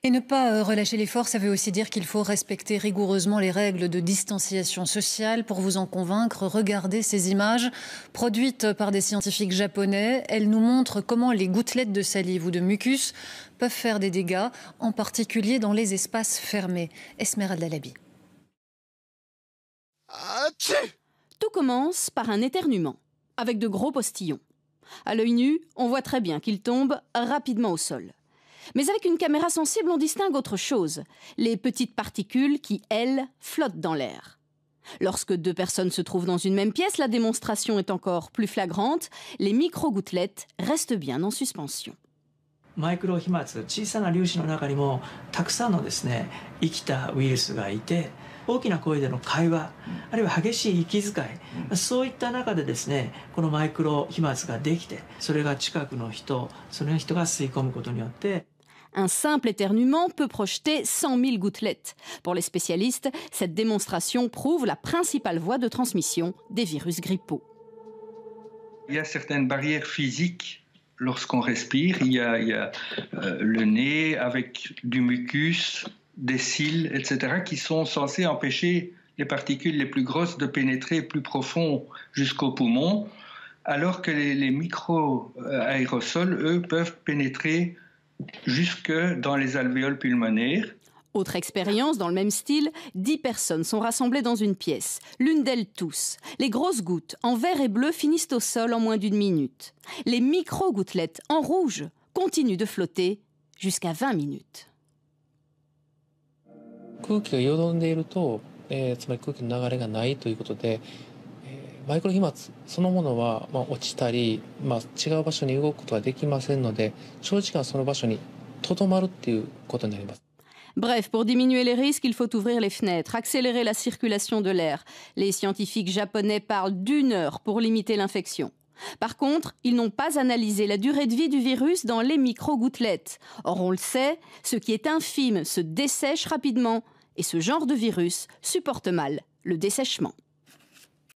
Et ne pas relâcher l'effort, ça veut aussi dire qu'il faut respecter rigoureusement les règles de distanciation sociale. Pour vous en convaincre, regardez ces images produites par des scientifiques japonais. Elles nous montrent comment les gouttelettes de salive ou de mucus peuvent faire des dégâts, en particulier dans les espaces fermés. Esmeralda Labi. Tout commence par un éternuement, avec de gros postillons. À l'œil nu, on voit très bien qu'il tombe rapidement au sol. Mais avec une caméra sensible, on distingue autre chose, les petites particules qui, elles, flottent dans l'air. Lorsque deux personnes se trouvent dans une même pièce, la démonstration est encore plus flagrante, les micro-gouttelettes restent bien en suspension. マイクロ飛沫、小さな粒子の中にもたくさんのですね、生きたウイルスがいて、大きな声での会話、あるいは激しい息遣い、そういった中でですね、このマイクロ飛沫ができて、それが近くの人、その人が吸い込むことによって、 Un simple éternuement peut projeter 100 000 gouttelettes. Pour les spécialistes, cette démonstration prouve la principale voie de transmission des virus grippaux. Il y a certaines barrières physiques lorsqu'on respire. Il y a le nez avec du mucus, des cils, etc., qui sont censés empêcher les particules les plus grosses de pénétrer plus profond jusqu'aux poumons, alors que les micro-aérosols, eux, peuvent pénétrer jusque dans les alvéoles pulmonaires. Autre expérience dans le même style, 10 personnes sont rassemblées dans une pièce. L'une d'elles tousse. Les grosses gouttes en vert et bleu finissent au sol en moins d'une minute. Les micro-gouttelettes en rouge continuent de flotter jusqu'à 20 minutes. 空気がよどんでいると、つまり空気の流れがないということで、マイクロ飛沫そのものは、落ちたり、違う場所に動くことができませんので、長時間その場所にとどまるっていうことになります。 Bref, pour diminuer les risques, il faut ouvrir les fenêtres, accélérer la circulation de l'air. Les scientifiques japonais parlent d'1 heure pour limiter l'infection. Par contre, ils n'ont pas analysé la durée de vie du virus dans les micro-gouttelettes. Or, on le sait, ce qui est infime se dessèche rapidement et ce genre de virus supporte mal le dessèchement.